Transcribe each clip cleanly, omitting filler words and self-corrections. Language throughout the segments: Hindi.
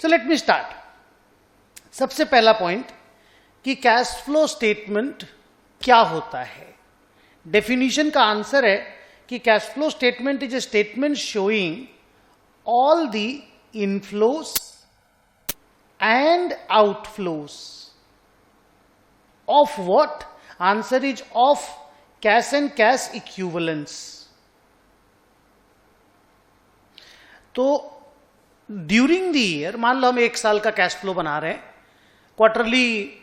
So let me start. सबसे पहला पॉइंट कि कैश फ्लो स्टेटमेंट क्या होता है। डेफिनेशन का आंसर है कि cash flow statement is a statement showing all the inflows and outflows of what? Answer is of cash and cash equivalence. तो ड्यूरिंग द ईयर, मान लो हम एक साल का कैश फ्लो बना रहे हैं, क्वार्टरली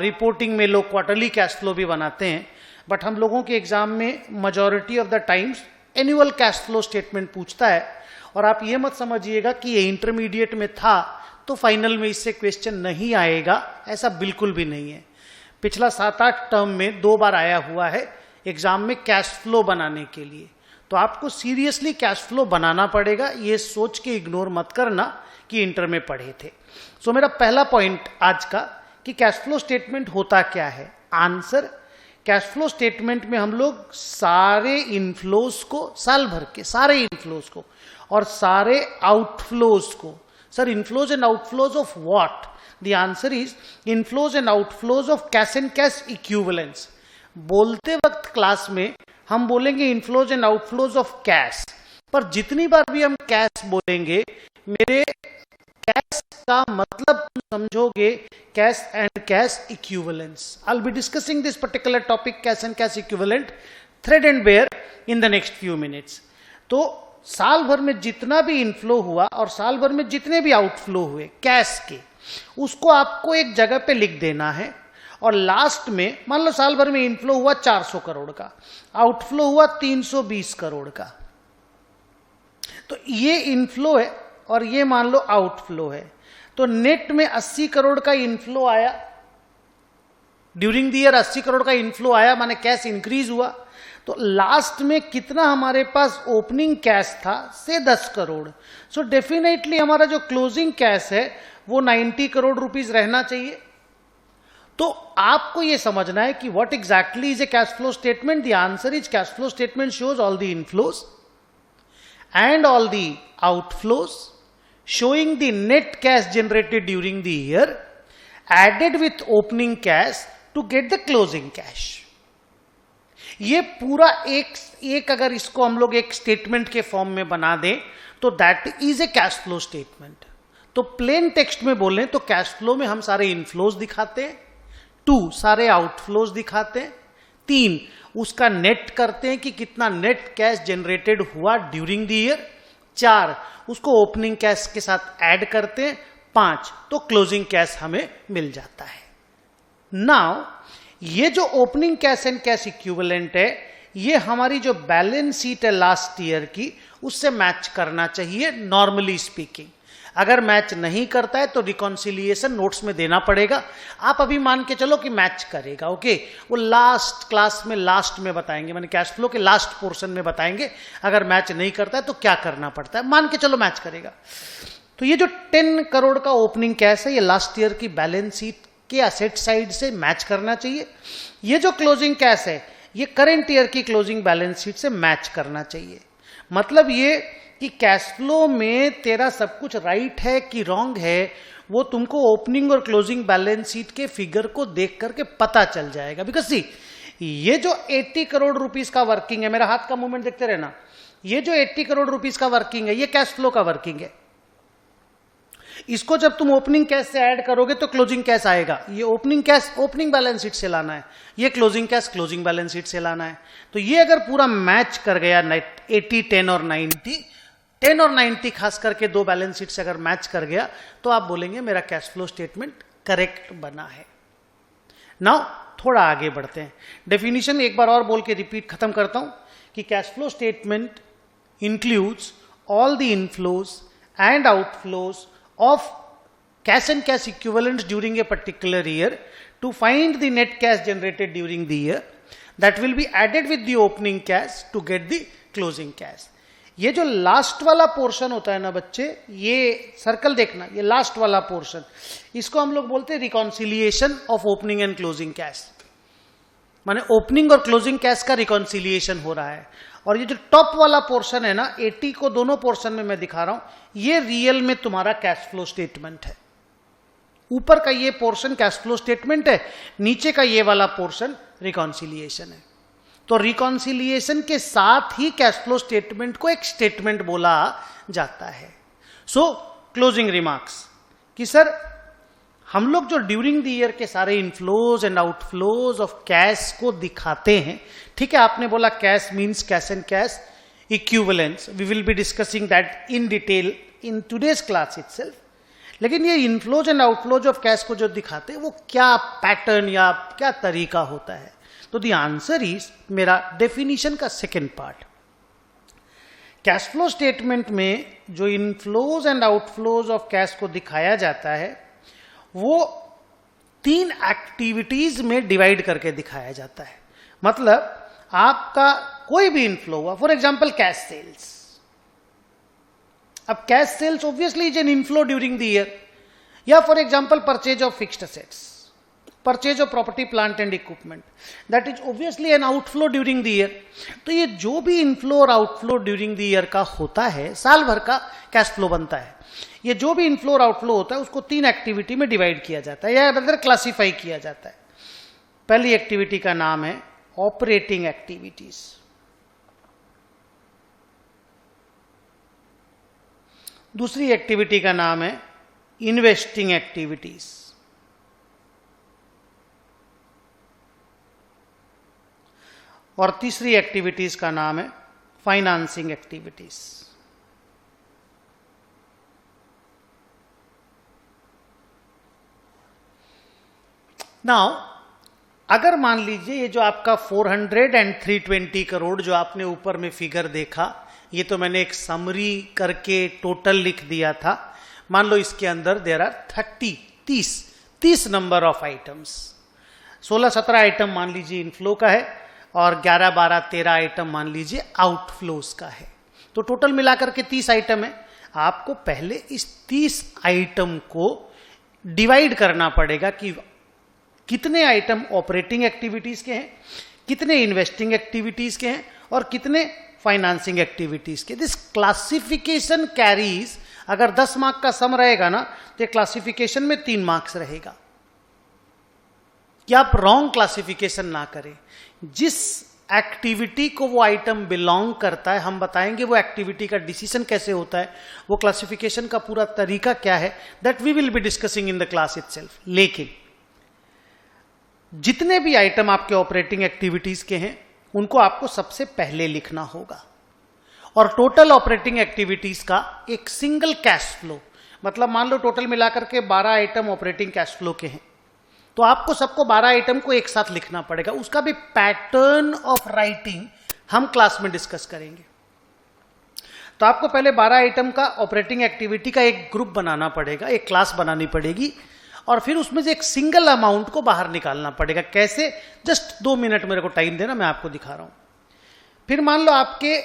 रिपोर्टिंग में लोग क्वार्टरली कैश फ्लो भी बनाते हैं, बट हम लोगों के एग्जाम में majority of the times annual cash flow statement पूछता है। और आप ये मत समझिएगा कि ये इंटरमीडिएट में था तो फाइनल में इससे क्वेश्चन नहीं आएगा, ऐसा बिल्कुल भी नहीं है। पिछला 7-8 टर्म में 2 बार आया हुआ है एग्जाम में कैश फ्लो बनाने के लिए। तो आपको सीरियसली कैश फ्लो बनाना पड़ेगा, ये सोच के इग्नोर मत करना कि इंटर में पढ़े थे। सो मेरा पहला पॉइंट आज का कि कैश फ्लो स्टेटमेंट होता क्या है। आंसर, कैश फ्लो स्टेटमेंट में हम लोग सारे इनफ्लोस को, साल भर के सारे इनफ्लोस को और सारे आउटफ्लोस को, sir inflows and outflows of what? The answer is inflows and outflows of cash and cash equivalence. बोलते वक्त क्लास में हम बोलेंगे inflows and outflows of cash, पर जितनी बार भी हम कैश बोलेंगे, मेरे कैश का मतलब तुम समझोगे cash and cash equivalence. I will be discussing this particular topic cash and cash equivalent thread and bare in the next few minutes. तो साल भर में जितना भी इनफ्लो हुआ और साल भर में जितने भी आउटफ्लो हुए कैश के, उसको आपको एक जगह पे लिख देना है। और लास्ट में मान लो साल भर में इनफ्लो हुआ 400 करोड़ का, आउटफ्लो हुआ 320 करोड़ का, तो ये इनफ्लो है और ये मान लो आउटफ्लो है। तो नेट में 80 करोड़ का इनफ्लो आया ड्यूरिंग द ईयर, 80 करोड़ का इनफ्लो आया, माने कैश इंक्रीज हुआ। तो लास्ट में कितना हमारे पास ओपनिंग कैश था? से 10 करोड़। सो डेफिनेटली हमारा जो क्लोजिंग कैश है वो 90 करोड़ रुपीस रहना चाहिए। तो आपको यह समझना है कि what exactly is a cash flow statement. The answer is cash flow statement shows all the inflows and all the outflows, showing the net cash generated during the year added with opening cash to get the closing cash। ये पूरा एक अगर इसको हम लोग एक स्टेटमेंट के फॉर्म में बना दें तो that is a cash flow statement. तो प्लेन टेक्स्ट में बोलें तो कैश फ्लो में हम सारे इनफ्लोज दिखाते हैं, 2 सारे आउटफ्लोज दिखाते हैं, 3 उसका नेट करते हैं कि कितना नेट कैश जनरेटेड हुआ ड्यूरिंग द ईयर, 4 उसको ओपनिंग कैश के साथ ऐड करते हैं, 5 तो क्लोजिंग कैश हमें मिल जाता है। नाउ ये जो opening cash and cash equivalent है, ये हमारी जो बैलेंस शीट है लास्ट ईयर की, उससे मैच करना चाहिए नॉर्मली स्पीकिंग। अगर मैच नहीं करता है तो रिकॉन्सिलिएशन नोट्स में देना पड़ेगा। आप अभी मान के चलो कि मैच करेगा, ओके, वो लास्ट क्लास में लास्ट में बताएंगे, मैंने कैश फ्लो के लास्ट पोर्शन में बताएंगे अगर मैच नहीं करता है तो क्या करना पड़ता है। मान के चलो मैच करेगा, तो ये जो 10 करोड़ का ओपनिंग कैश है, ये लास्ट ईयर की बैलेंस शीट के असेट साइड से मैच करना चाहिए। ये जो क्लोजिंग कैश है, ये करेंट ईयर की क्लोजिंग बैलेंस शीट से मैच करना चाहिए। मतलब ये कि कैश फ्लो में तेरा सब कुछ राइट है कि रॉन्ग है, वो तुमको ओपनिंग और क्लोजिंग बैलेंस शीट के फिगर को देख करके पता चल जाएगा। बिकॉज सी, ये जो 80 करोड़ रुपीस का वर्किंग है, मेरा हाथ का मूवमेंट देखते रहना, ये जो 80 करोड़ रुपीस का वर्किंग है, ये कैश फ्लो का वर्किंग है। इसको जब तुम ओपनिंग कैश से ऐड करोगे तो क्लोजिंग कैश आएगा। ये opening cash opening balance sheet से लाना है, ये closing cash closing balance sheet से लाना है। तो ये अगर पूरा मैच कर गया 80, 10 और 90, 10 और 90 खास करके 2 बैलेंस शीट से अगर मैच कर गया तो आप बोलेंगे मेरा कैश फ्लो स्टेटमेंट करेक्ट बना है। नाउ थोड़ा आगे बढ़ते हैं। डेफिनेशन एक बार और बोल के रिपीट खत्म करता हूं कि cash flow statement includes all the inflows and outflows of cash and cash equivalents during a particular year to find the net cash generated during the year that will be added with the opening cash to get the closing cash। ये जो लास्ट वाला पोर्शन होता है ना बच्चे, ये सर्कल देखना, ये लास्ट वाला पोर्शन, इसको हम लोग बोलते हैं reconciliation of opening and closing cash. माने ओपनिंग और क्लोजिंग कैश का रिकॉन्सिलिएशन हो रहा है। और ये जो टॉप वाला पोर्शन है ना, 80 को दोनों पोर्शन में मैं दिखा रहा हूं, ये रियल में तुम्हारा कैश फ्लो स्टेटमेंट है। ऊपर का ये पोर्शन कैश फ्लो स्टेटमेंट है, नीचे का ये वाला पोर्शन रिकॉन्सिलिएशन है। तो रिकॉन्सिलिएशन के साथ ही कैश फ्लो स्टेटमेंट को एक स्टेटमेंट बोला जाता है। सो क्लोजिंग रिमार्क्स कि सर हम लोग जो ड्यूरिंग द ईयर के सारे inflows and outflows of cash को दिखाते हैं, ठीक है, आपने बोला cash means cash and cash equivalence, we will be discussing that in detail in today's class itself. लेकिन ये inflows and outflows of cash को जो दिखाते हैं वो क्या पैटर्न या क्या तरीका होता है? तो द आंसर इज मेरा डेफिनेशन का second part. Cash flow statement में जो inflows and outflows of cash को दिखाया जाता है वो 3 एक्टिविटीज में डिवाइड करके दिखाया जाता है। मतलब आपका कोई भी इनफ्लो हुआ, फॉर एग्जांपल कैश सेल्स। अब cash sales obviously is an inflow during the year, या for example purchase of fixed assets, purchase of property plant and equipment, that is obviously an outflow during the year. तो ये जो भी इनफ्लो और आउटफ्लो ड्यूरिंग द ईयर का होता है, साल भर का कैश फ्लो बनता है। ये जो भी इनफ्लो और आउटफ्लो होता है उसको 3 एक्टिविटी में डिवाइड किया जाता है या अदर क्लासिफाई किया जाता है। पहली एक्टिविटी का नाम है ऑपरेटिंग एक्टिविटीज, दूसरी एक्टिविटी का नाम है इन्वेस्टिंग एक्टिविटीज, और तीसरी एक्टिविटीज का नाम है फाइनेंसिंग एक्टिविटीज। नाउ अगर मान लीजिए ये जो आपका 400 एंड 320 करोड़ जो आपने ऊपर में फिगर देखा, ये तो मैंने एक समरी करके टोटल लिख दिया था। मान लो इसके अंदर there are 30 number of items, 16-17 item मान लीजिए इनफ्लो का है और 11-12-13 आइटम मान लीजिए आउटफ्लोज का है। तो टोटल मिलाकर के 30 आइटम है। आपको पहले इस 30 आइटम को डिवाइड करना पड़ेगा कि कितने आइटम ऑपरेटिंग एक्टिविटीज के हैं, कितने इन्वेस्टिंग एक्टिविटीज के हैं और कितने फाइनेंसिंग एक्टिविटीज के। दिस क्लासिफिकेशन कैरीज, अगर 10 मार्क का सम रहेगा ना तो क्लासिफिकेशन में 3 मार्क्स रहेगा कि आप रॉन्ग क्लासिफिकेशन ना करें। जिस एक्टिविटी को वो आइटम बिलोंग करता है, हम बताएंगे वो एक्टिविटी का डिसीजन कैसे होता है, वो क्लासिफिकेशन का पूरा तरीका क्या है, that we will be discussing in the class itself. लेकिन जितने भी आइटम आपके ऑपरेटिंग एक्टिविटीज के हैं उनको आपको सबसे पहले लिखना होगा। और टोटल ऑपरेटिंग एक्टिविटीज का एक सिंगल कैश फ्लो, मतलब मान लो टोटल मिलाकर के 12 आइटम ऑपरेटिंग कैश फ्लो के हैं, तो आपको सबको 12 आइटम को एक साथ लिखना पड़ेगा। उसका भी पैटर्न ऑफ राइटिंग हम क्लास में डिस्कस करेंगे। तो आपको पहले 12 आइटम का ऑपरेटिंग एक्टिविटी का एक ग्रुप बनाना पड़ेगा, एक क्लास बनानी पड़ेगी, और फिर उसमें से एक सिंगल अमाउंट को बाहर निकालना पड़ेगा। कैसे? जस्ट 2 मिनट मेरे को टाइम देना, मैं आपको दिखा रहा हूं। फिर मान लो आपके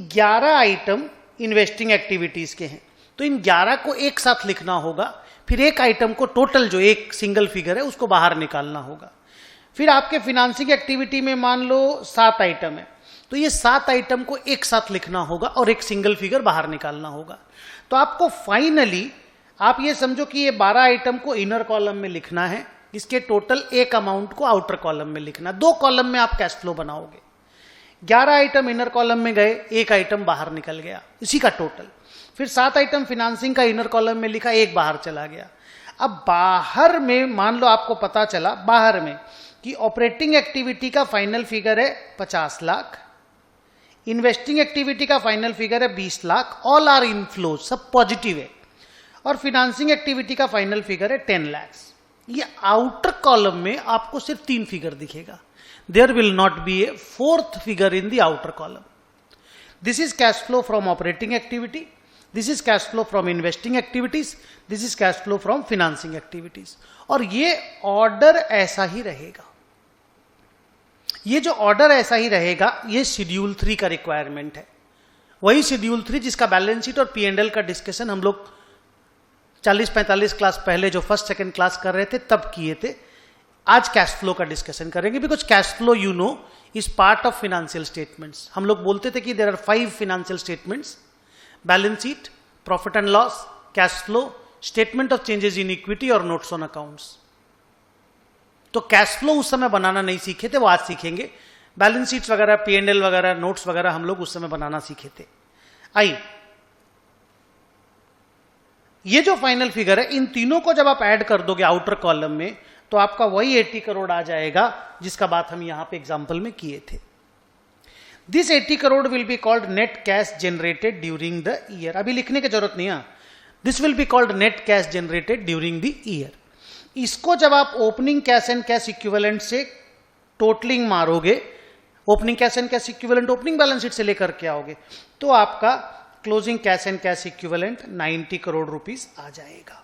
11 आइटम इन्वेस्टिंग एक्टिविटीज के हैं, तो इन 11 को एक साथ लिखना होगा। फिर एक आइटम को टोटल जो एक सिंगल फिगर है उसको बाहर निकालना होगा। फिर आपके फिनेंसिंग एक्टिविटी में मान लो 7 आइटम है, तो ये 7 आइटम को एक साथ लिखना होगा और एक सिंगल फिगर बाहर निकालना होगा। तो आपको फाइनली आप ये समझो कि ये 12 आइटम को इनर कॉलम में लिखना है, इसके टोटल एक अमाउंट को आउटर कॉलम में लिखना। 2 कॉलम में आप कैश फ्लो बनाओगे। 11 आइटम इनर कॉलम में गए, एक आइटम बाहर निकल गया, इसी का टोटल। फिर 7 आइटम फिनेंसिंग का इनर कॉलम में लिखा, एक बाहर चला गया। अब बाहर में मान लो आपको पता चला बाहर में कि ऑपरेटिंग एक्टिविटी का फाइनल फिगर है 50 लाख, इन्वेस्टिंग एक्टिविटी का फाइनल फिगर है 20 लाख, ऑल आर इनफ्लोज, सब पॉजिटिव है, और फिनेंसिंग एक्टिविटी का फाइनल फिगर है 10 लाख। ये आउटर कॉलम में आपको सिर्फ 3 फिगर दिखेगा। There will not be a 4th figure in the outer column. This is cash flow from operating activity, this is cash flow from investing activities, this is cash flow from financing activities. और ये ऑर्डर ऐसा ही रहेगा। ये जो ऑर्डर ऐसा ही रहेगा, ये शेड्यूल 3 का रिक्वायरमेंट है। वही शेड्यूल 3 जिसका बैलेंस शीट और P&L का डिस्कशन हम लोग 40-45 क्लास पहले जो फर्स्ट सेकंड क्लास कर रहे थे तब किए थे। आज कैश फ्लो का डिस्कशन करेंगे, because cash flow you know is part of financial statements. हम लोग बोलते थे कि there are 5 financial statements, balance sheet, profit and loss, cash flow, statement of changes in equity और नोट्स ऑन अकाउंट्स। तो कैश फ्लो उस समय बनाना नहीं सीखे थे, वो आज सीखेंगे। बैलेंस शीट्स वगैरह, P&L वगैरह, नोट्स वगैरह हम लोग उस समय बनाना सीखे थे। आइए, ये जो फाइनल फिगर है, इन तीनों को जब आप ऐड कर दोगे आउटर कॉलम में, तो आपका वही 80 करोड़ आ जाएगा जिसका बात हम यहां पे एग्जांपल में किए थे। This 80 crore will be called net cash generated during the year. अभी लिखने की जरूरत नहीं है, this will be called net cash generated during the year. इसको जब आप opening cash and cash equivalent से टोटलिंग मारोगे, opening cash and cash equivalent opening balance sheet से लेकर के आओगे, तो आपका closing cash and cash equivalent 90 crore rupees आ जाएगा।